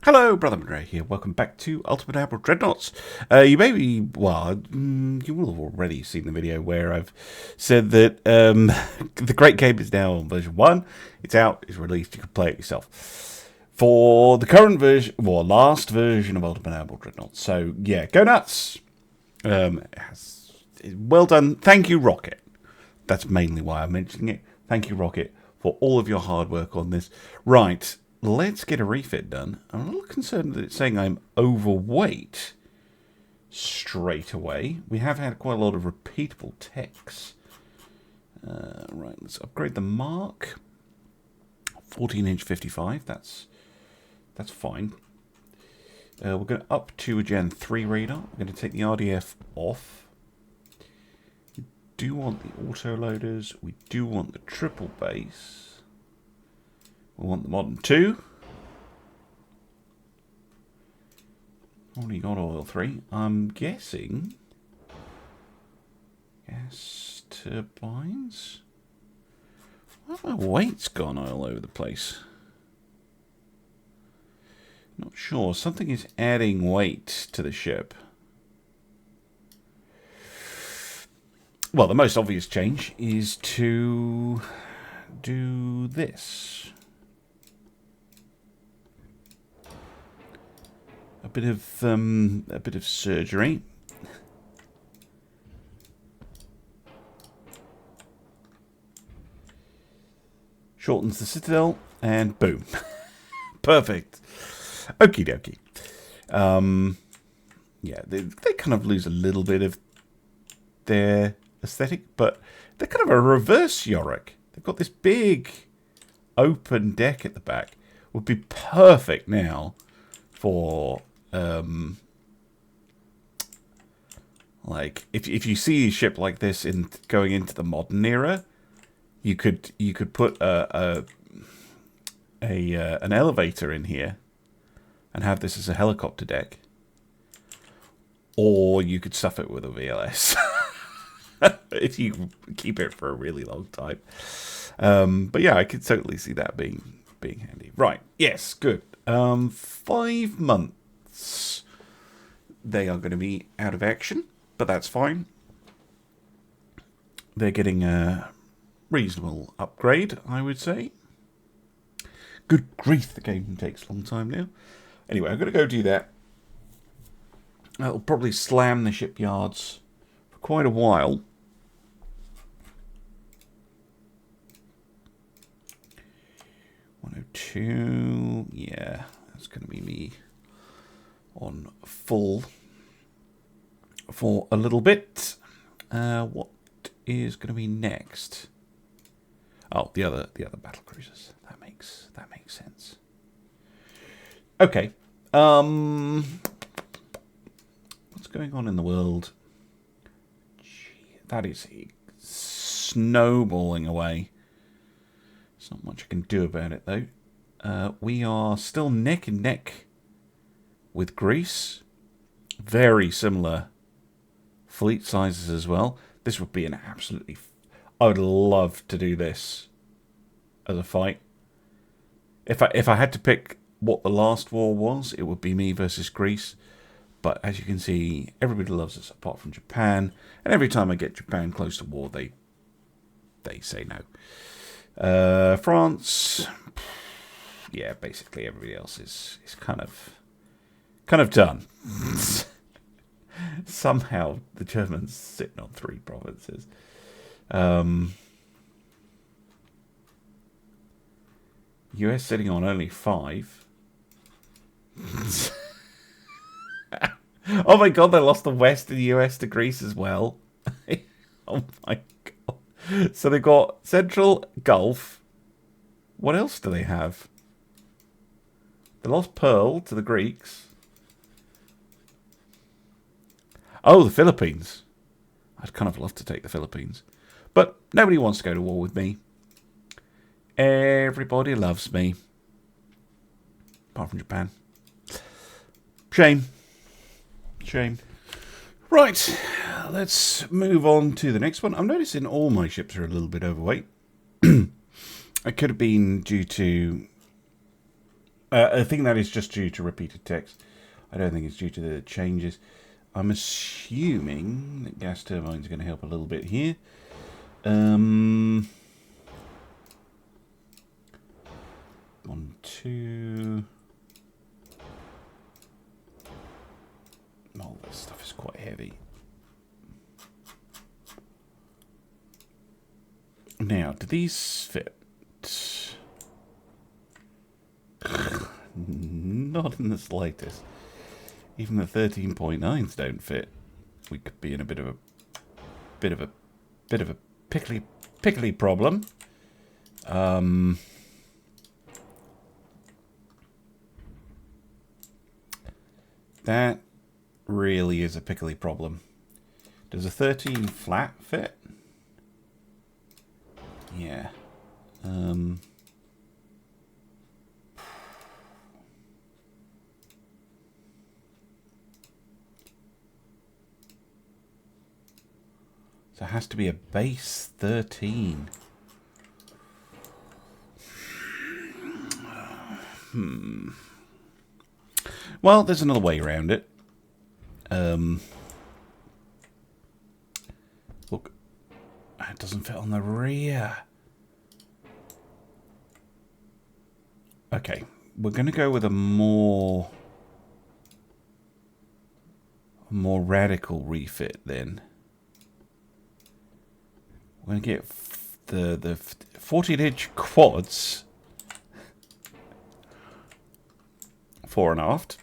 Hello, Brother Andre here. Welcome back to Ultimate Admiral Dreadnoughts. You may be, well, you will have already seen the video where I've said that the great game is now on version 1. It's out, it's released, you can play it yourself. For the current version, well, last version of Ultimate Admiral Dreadnoughts. So, yeah, go nuts. Well done. Thank you, Rocket. That's mainly why I'm mentioning it. Thank you, Rocket, for all of your hard work on this. Right. Let's get a refit done. I'm a little concerned that it's saying I'm overweight straight away. We have had quite a lot of repeatable techs. Right, let's upgrade the Marc. 14-inch 55. That's fine. We're going to up to a Gen 3 radar. We're going to take the RDF off. We do want the autoloaders. We do want the triple base. We want the modern 2. Already got oil 3. I'm guessing gas turbines. Why have my weight's gone all over the place? Not sure. Something is adding weight to the ship. Well, the most obvious change is to do this. A bit of surgery. Shortens the citadel, and boom, perfect. Okie dokie. Yeah, they kind of lose a little bit of their aesthetic, but they're kind of a reverse Yorick. They've got this big open deck at the back. Would be perfect now for. Like if you see a ship like this in going into the modern era, you could put an elevator in here and have this as a helicopter deck, or you could stuff it with a VLS if you keep it for a really long time. But yeah, I could totally see that being handy. Right? Yes, good. 5 months. They are going to be out of action, but that's fine. They're getting a reasonable upgrade, I would say. Good grief, the game takes a long time now. Anyway, I'm going to go do that. That'll probably slam the shipyards for quite a while. $102, yeah, that's going to be me on full for a little bit. What is going to be next? Oh, the other battle cruisers. That makes sense. Okay. What's going on in the world? Gee, that is snowballing away. There's not much I can do about it though. We are still neck and neck with Greece. Very similar fleet sizes as well. This would be an absolutely... I would love to do this as a fight. If I had to pick what the last war was, it would be me versus Greece. But as you can see, everybody loves us apart from Japan. And every time I get Japan close to war, they say no. France... Yeah, basically everybody else is kind of done. Somehow the Germans sitting on 3 provinces. US sitting on only 5. Oh my god, they lost the West and the US to Greece as well. Oh my god. So they've got Central Gulf. What else do they have? They lost Pearl to the Greeks. Oh, the Philippines. I'd kind of love to take the Philippines. But nobody wants to go to war with me. Everybody loves me. Apart from Japan. Shame. Shame. Right. Let's move on to the next one. I'm noticing all my ships are a little bit overweight. It could have been due to I think that is just due to repeated text. I don't think it's due to the changes. I'm assuming that gas turbines are going to help a little bit here. 1, 2. Oh, this stuff is quite heavy. Now, do these fit? Not in the slightest. Even the 13.9s don't fit. We could be in a bit of a pickly problem. That really is a pickly problem. Does a 13 flat fit? Yeah. So it has to be a base 13. Well, there's another way around it. Look, it doesn't fit on the rear. Okay, we're going to go with a more radical refit then. We're going to get the 14-inch quads fore and aft.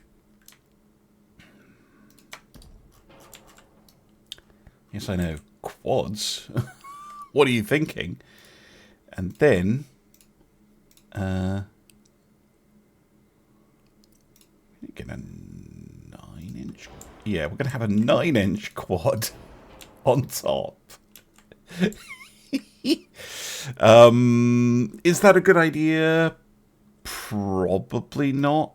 Yes, I know. Quads? What are you thinking? And then... get a 9-inch... Yeah, we're going to have a 9-inch quad on top. Is that a good idea? Probably not.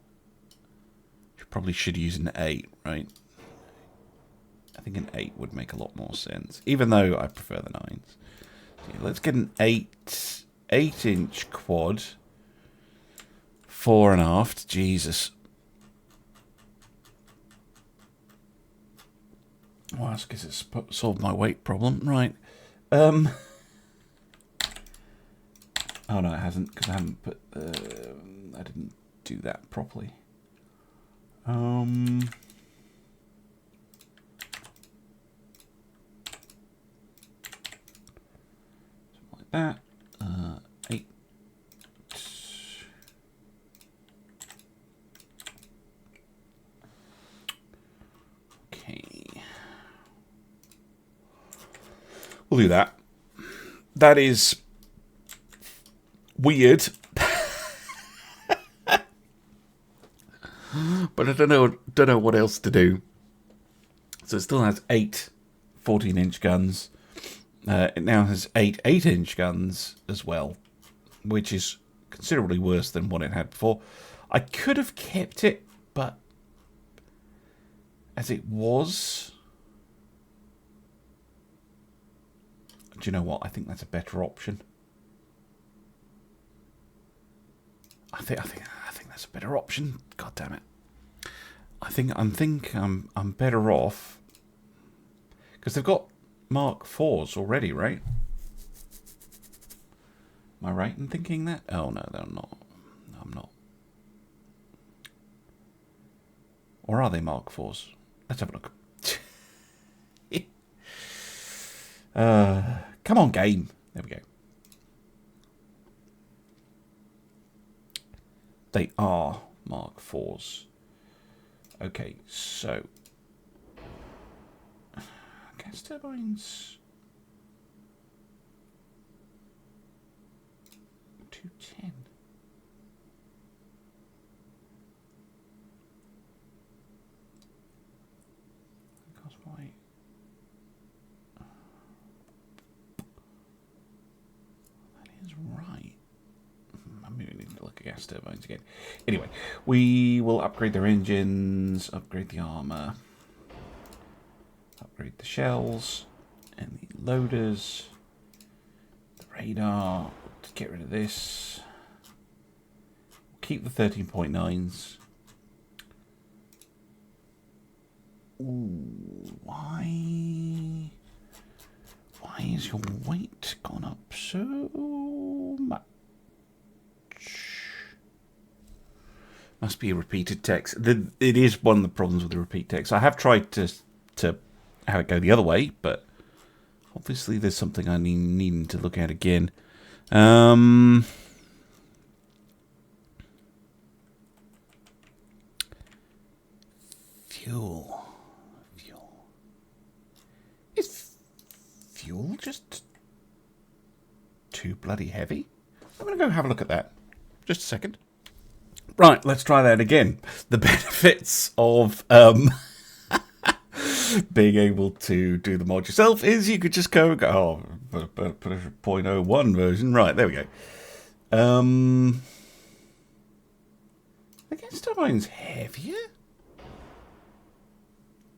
You probably should use an 8, right? I think an 8 would make a lot more sense, even though I prefer the 9s. So yeah, let's get an 8-inch quad, fore and aft. Jesus. Well, I guess it's solved my weight problem, right? Oh no, it hasn't, because I haven't put. I didn't do that properly. Something like that. 8. Okay. We'll do that. That is weird. But I don't know what else to do. So it still has 8 14-inch guns. It now has 8 8-inch guns as well, which is considerably worse than what it had before. I could have kept it, but as it was, do you know what? I think that's a better option. I think that's a better option. God damn it! I think I'm better off because they've got Mark 4s already, right? Am I right in thinking that? Oh no, they're not. No, I'm not. Or are they Mark 4s? Let's have a look. Come on, game. There we go. They are Mark 4s. Okay, so gas turbines 210. Because why? That is right. Maybe we need to look at gas turbines again. Anyway, we will upgrade their engines, upgrade the armor, upgrade the shells, and the loaders, the radar. Let's get rid of this. keep the 13.9s. Ooh, why is your weight gone up so much? Must be a repeated text. It is one of the problems with the repeat text. I have tried to have it go the other way, but obviously there's something I need to look at again. Fuel. Is fuel just too bloody heavy? I'm going to go have a look at that. Just a second. Right, let's try that again. The benefits of being able to do the mod yourself is you could just go, put a 0.01 version. Right, there we go. The gas turbine's heavier?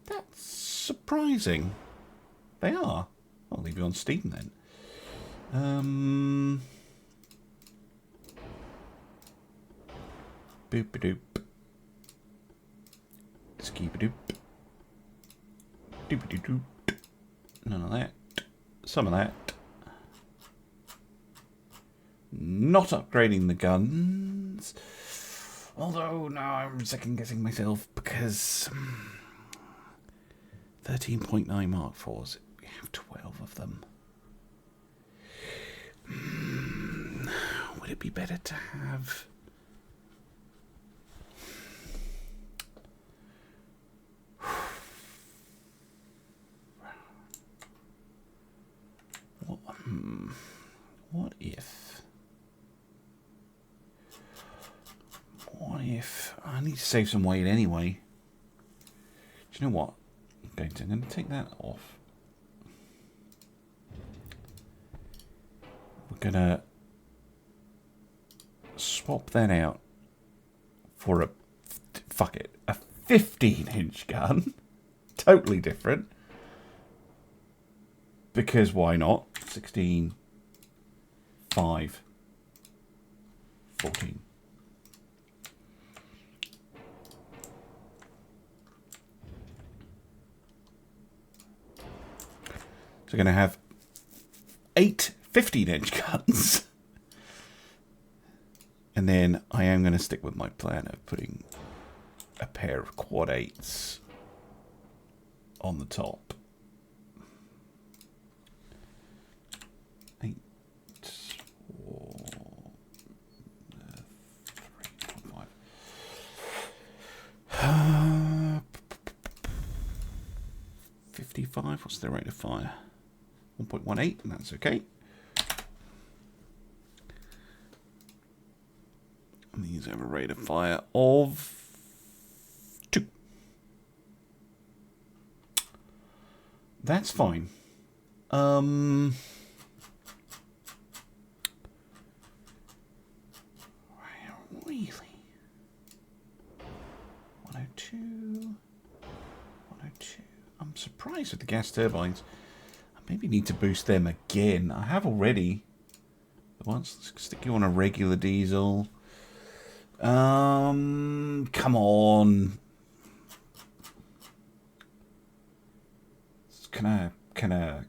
That's surprising. They are. I'll leave you on steam then. Boop-a-doop. Skeep-a-doop. Doop-a-doop. None of that. Some of that. Not upgrading the guns. Although, now I'm second-guessing myself because 13.9 Mark IVs. We have 12 of them. Would it be better to have... What if I need to save some weight anyway? Do you know what? I'm going to take that off. We're going to swap that out for a 15-inch gun. Totally different. Because why not? 16, 5, 14. So we're going to have 8 15-inch guns. And then I am going to stick with my plan of putting a pair of quad 8s on the top. 8, 4, 3.5. 55. What's the rate of fire? 1.18, and that's okay. And these have a rate of fire of 2. That's fine. Really? 102. 102. I'm surprised with the gas turbines. I maybe need to boost them again. I have already. But once, let's stick you on a regular diesel. Come on. Can I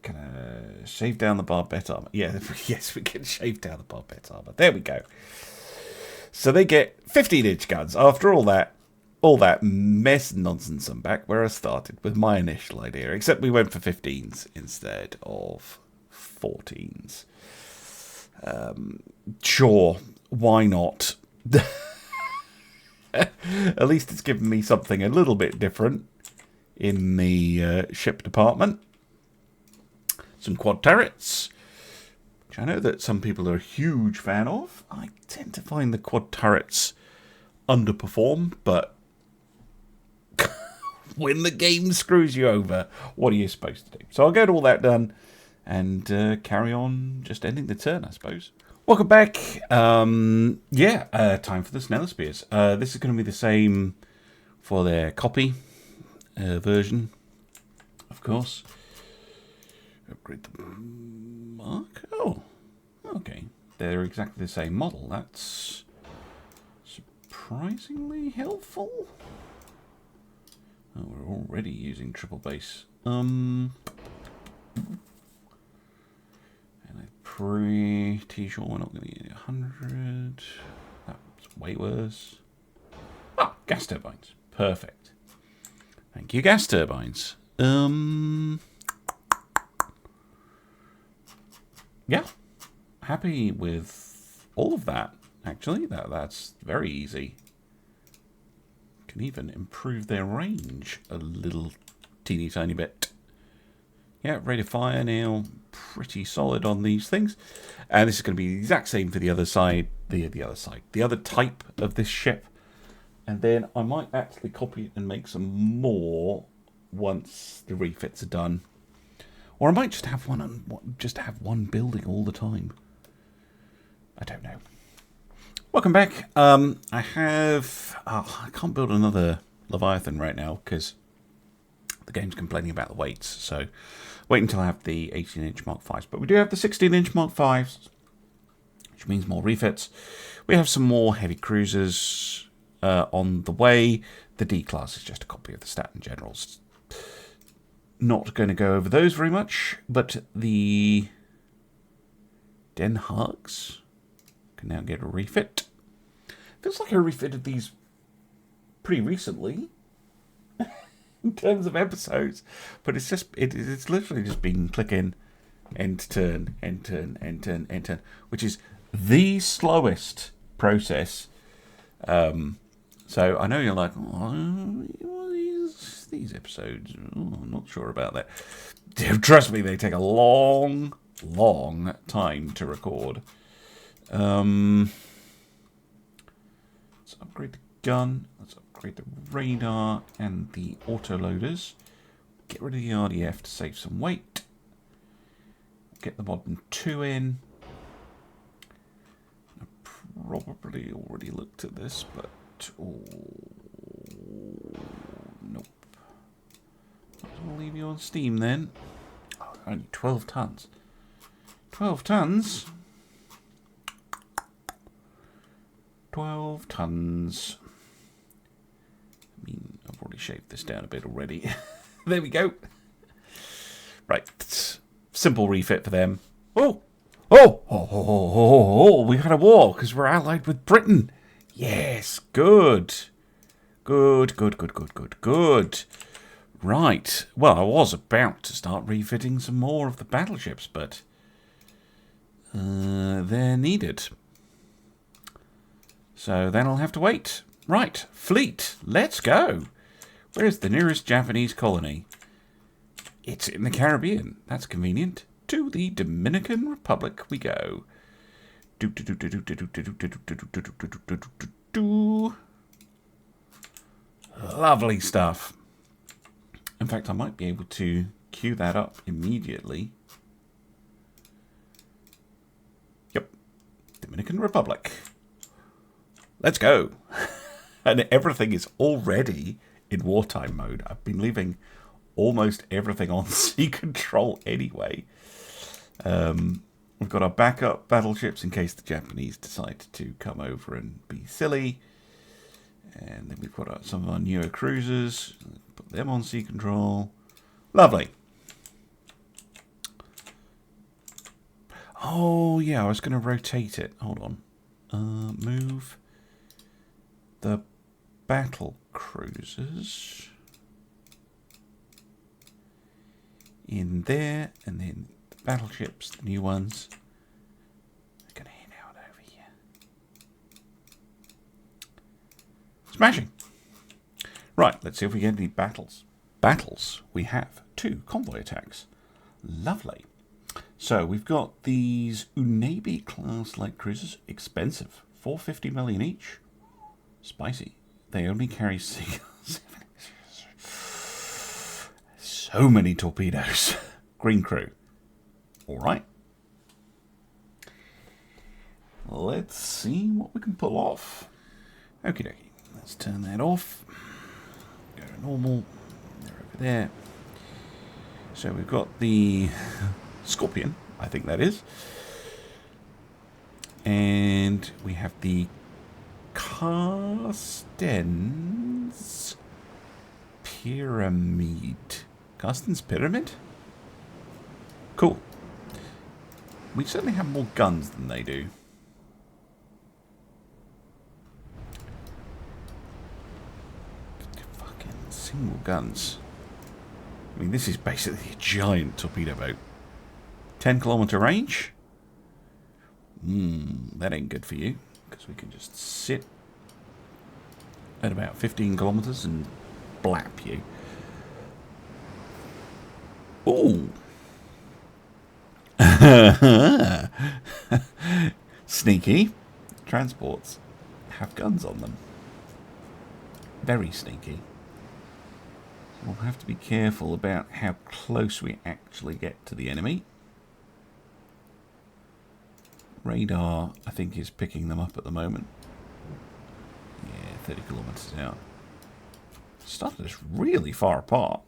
shave down the barbette armor? Yeah, yes, we can shave down the barbette armor. There we go. So they get 15-inch guns after all that mess and nonsense. I'm back where I started with my initial idea, except we went for 15s instead of 14s. Sure, why not? At least it's given me something a little bit different in the ship department. Some quad turrets, which I know that some people are a huge fan of. I tend to find the quad turrets underperform, but when the game screws you over, what are you supposed to do? So I'll get all that done and carry on just ending the turn, I suppose. Welcome back. Time for the Sneller Spears. This is going to be the same for their copy version, of course. Upgrade the Marc. Oh, okay. They're exactly the same model. That's surprisingly helpful. Oh, we're already using triple base. And I'm pretty sure we're not going to get 100. That's way worse. Ah, gas turbines. Perfect. Thank you, gas turbines. Yeah. Happy with all of that, actually. That's very easy. Can even improve their range a little teeny tiny bit. Yeah, rate of fire now pretty solid on these things. And this is going to be the exact same for the other side, the other type of this ship. And then I might actually copy it and make some more once the refits are done. Or I might just have one building all the time. I don't know. Welcome back. I can't build another Leviathan right now because the game's complaining about the weights. So wait until I have the 18-inch Mark 5s. But we do have the 16-inch Mark 5s, which means more refits. We have some more heavy cruisers on the way. The D-class is just a copy of the Staten Generals. Not going to go over those very much, but the Den Haags can now get a refit. Feels like I refitted these pretty recently in terms of episodes, but it's literally just been clicking end turn, end turn, end turn, end turn, which is the slowest process. So I know you're like, these episodes, I'm not sure about that. Trust me, they take a long time to record. Let's upgrade the gun. Let's upgrade the radar and the autoloaders. Get rid of the RDF to save some weight. Get the modern 2 in. I probably already looked at this, but nope. I'll leave you on steam then. Oh, only 12 tons. 12 tons. 12 tons. I mean, I've already shaved this down a bit already. There we go. Right. Simple refit for them. Oh, we had a war because we're allied with Britain. Yes, good. Good. Right. Well, I was about to start refitting some more of the battleships, but they're needed. So then I'll have to wait. Right, fleet, let's go. Where's the nearest Japanese colony? It's in the Caribbean. That's convenient. To the Dominican Republic we go. Lovely stuff. In fact, I might be able to queue that up immediately. Yep. Dominican Republic. Let's go. And everything is already in wartime mode. I've been leaving almost everything on sea control anyway. We've got our backup battleships in case the Japanese decide to come over and be silly. And then we've got some of our newer cruisers. Put them on sea control. Lovely. Oh, yeah, I was going to rotate it. Hold on. Move the battle cruisers in there, and then the battleships, the new ones, are going to head out over here. Smashing. Right, let's see if we get any battles. Battles, we have 2 convoy attacks. Lovely. So we've got these Unabi class light cruisers, expensive, 450 million each. Spicy. They only carry 6. So many torpedoes. Green crew. All right. Let's see what we can pull off. Okie dokie. Let's turn that off. Go to normal. They're over there. So we've got the Scorpion, I think that is. And we have the Carsten's Pyramid. Carsten's Pyramid? Cool. We certainly have more guns than they do. Fucking single guns. I mean, this is basically a giant torpedo boat. 10-kilometer range? That ain't good for you. Because we can just sit at about 15 kilometers and blap you. Ooh. Sneaky. Transports have guns on them. Very sneaky. We'll have to be careful about how close we actually get to the enemy. Radar, I think, is picking them up at the moment. Yeah, 30 kilometers out. Started us really far apart.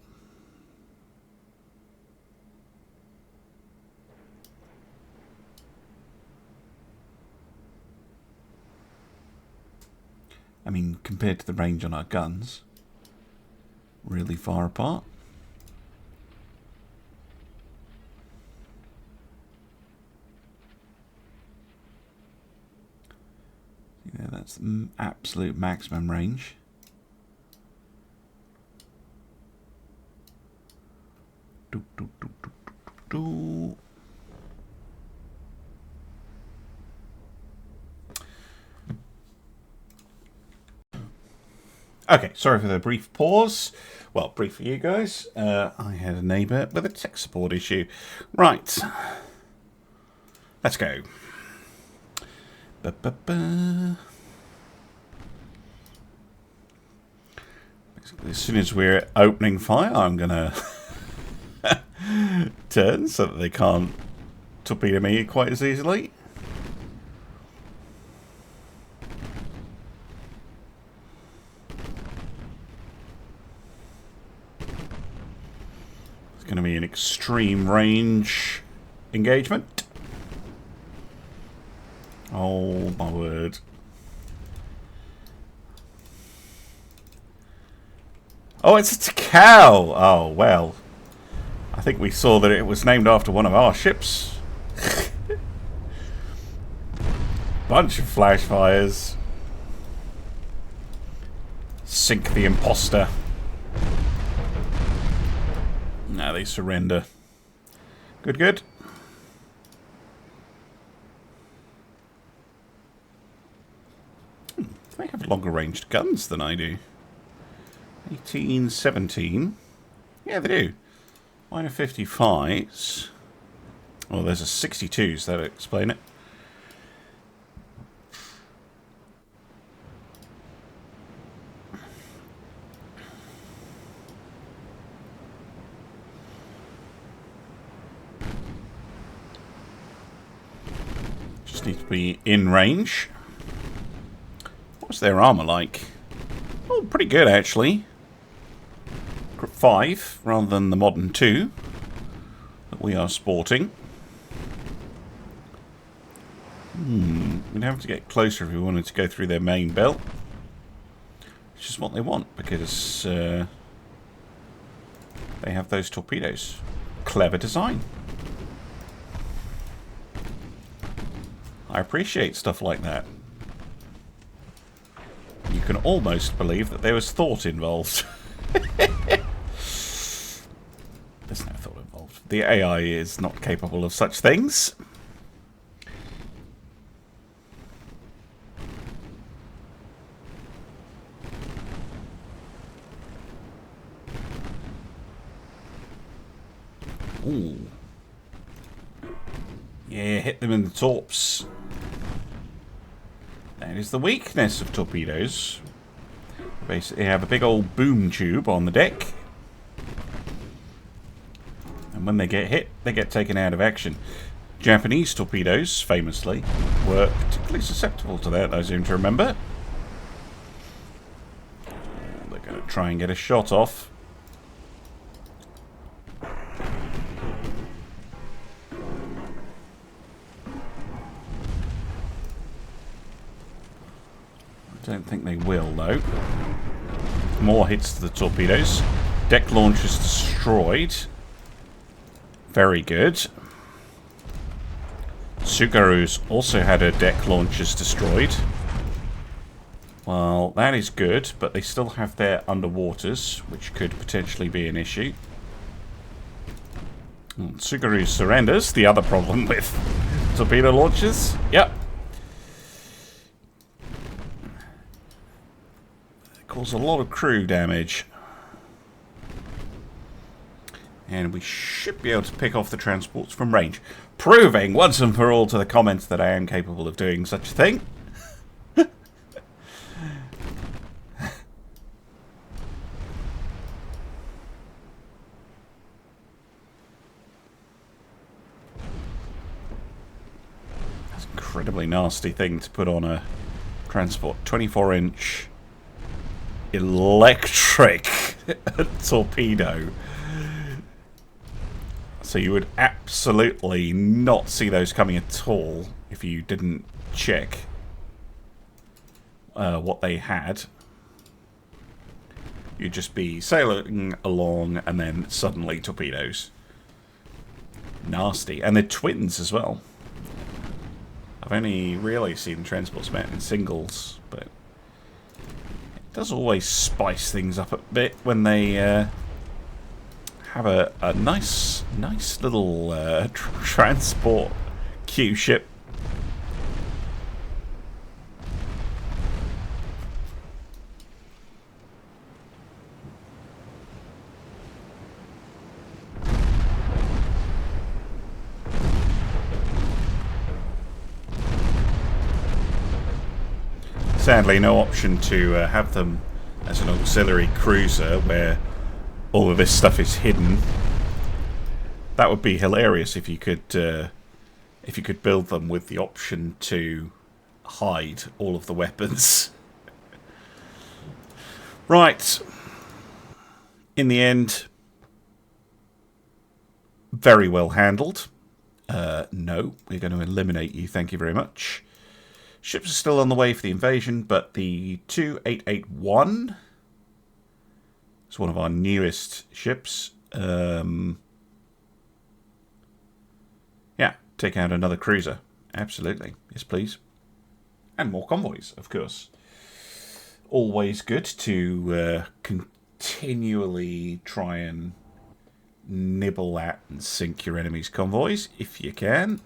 I mean, compared to the range on our guns, really far apart. Yeah, that's the absolute maximum range. Okay, sorry for the brief pause. Well, brief for you guys. I had a neighbour with a tech support issue. Right. Let's go. Basically, as soon as we're opening fire, I'm going to turn so that they can't torpedo me quite as easily. It's going to be an extreme range engagement. Oh my word. Oh, it's a cow! Oh, well. I think we saw that it was named after one of our ships. Bunch of flash fires. Sink the imposter. Now they surrender. Good, good. They have longer ranged guns than I do. 18, 17. Yeah, they do. Mine are 55s. Well, there's a 62s, that'll explain it. Just need to be in range. What's their armor like? Oh, pretty good, actually. 5 rather than the modern 2 that we are sporting. We'd have to get closer if we wanted to go through their main belt, which is what they want because they have those torpedoes. Clever design. I appreciate stuff like that. You can almost believe that there was thought involved. There's no thought involved. The AI is not capable of such things. Ooh. Yeah, hit them in the torps. That is the weakness of torpedoes. Basically have a big old boom tube on the deck. And when they get hit, they get taken out of action. Japanese torpedoes, famously, were particularly susceptible to that, I seem to remember. They're going to try and get a shot off. I don't think they will, though. More hits to the torpedoes. Deck launchers destroyed. Very good. Sugaru's also had her deck launchers destroyed. Well, that is good, but they still have their underwaters, which could potentially be an issue. Sugaru surrenders. The other problem with torpedo launchers. Yep. They cause a lot of crew damage. And we should be able to pick off the transports from range. Proving once and for all to the comments that I am capable of doing such a thing. That's an incredibly nasty thing to put on a transport. 24-inch electric torpedo. So you would absolutely not see those coming at all if you didn't check what they had. You'd just be sailing along and then suddenly torpedoes. Nasty. And they're twins as well. I've only really seen transports met in singles, but it does always spice things up a bit when they have a nice little transport Q ship. Sadly, no option to have them as an auxiliary cruiser where all of this stuff is hidden. That would be hilarious if you could build them with the option to hide all of the weapons. Right. In the end, very well handled. No, we're going to eliminate you. Thank you very much. Ships are still on the way for the invasion, but the 2881 is one of our newest ships. Yeah, take out another cruiser. Absolutely. Yes, please. And more convoys, of course. Always good to continually try and nibble at and sink your enemy's convoys, if you can.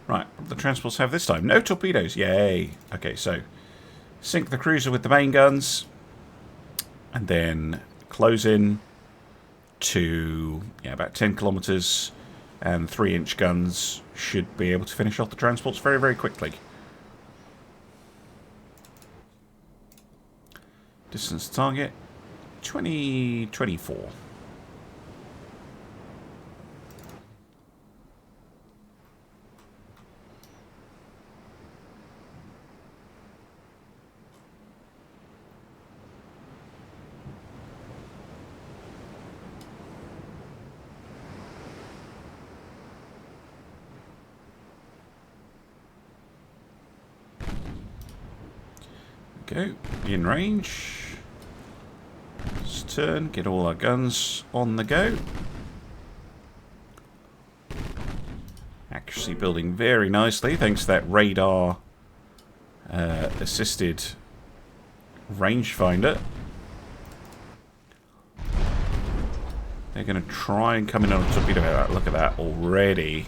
Right, what do the transports have this time? No torpedoes, yay! Okay, so sink the cruiser with the main guns, and then close in to about 10 kilometers, and 3-inch guns should be able to finish off the transports very, very quickly. Distance target 2024. Go in range. Let's turn, get all our guns on the go. Accuracy building very nicely thanks to that radar assisted rangefinder. They're going to try and come in on a torpedo. Look at that already.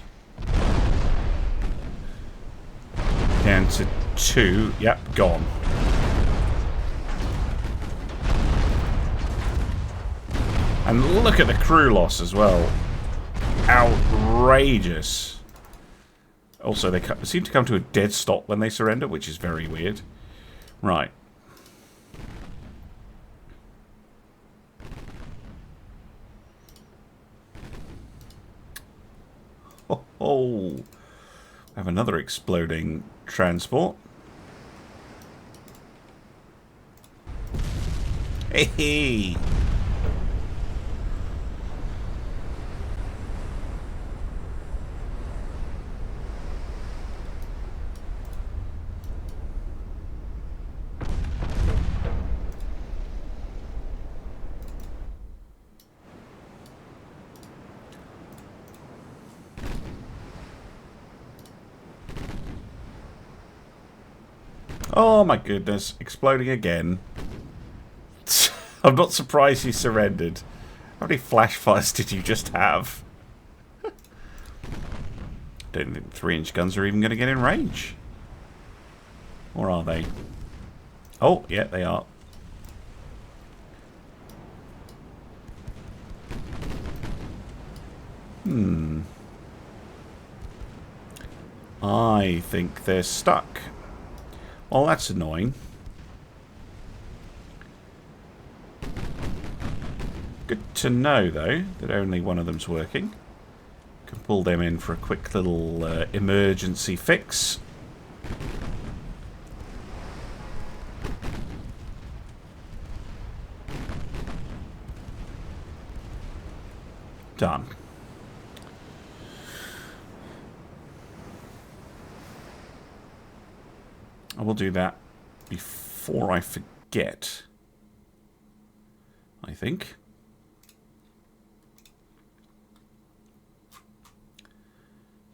Down to 2. Yep, gone. And look at the crew loss as well. Outrageous. Also, they seem to come to a dead stop when they surrender, which is very weird. Right. Oh. I have another exploding transport. Hey. Oh my goodness, exploding again. I'm not surprised you surrendered. How many flash fires did you just have? Don't think 3-inch guns are even going to get in range. Or are they? Oh, yeah, they are. I think they're stuck. Well, that's annoying. Good to know, though, that only one of them's working. Can pull them in for a quick little emergency fix. Done. I will do that before I forget, I think.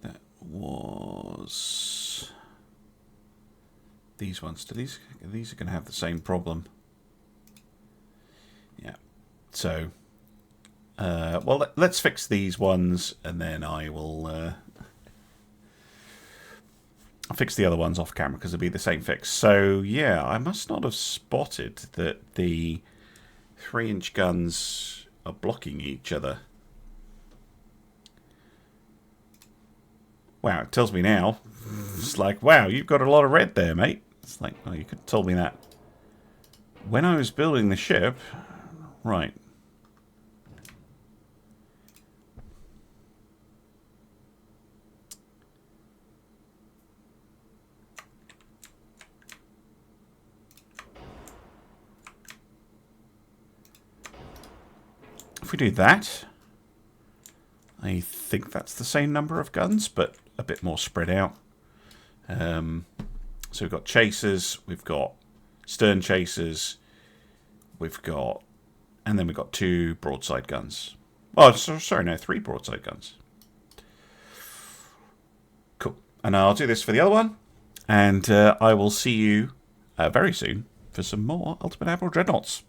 That was these ones. These are going to have the same problem. Yeah. So, well, let's fix these ones, and then I will I'll fix the other ones off camera because it'll be the same fix. So, yeah, I must not have spotted that the 3-inch guns are blocking each other. Wow, it tells me now. It's like, wow, you've got a lot of red there, mate. It's like, well, you could have told me that when I was building the ship. Right. If we do that, I think that's the same number of guns, but a bit more spread out. So we've got chasers, we've got stern chasers, we've got, and then we've got 2 broadside guns. Oh, sorry, no, 3 broadside guns. Cool. And I'll do this for the other one, and I will see you very soon for some more Ultimate Admiral Dreadnoughts.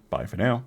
Bye for now.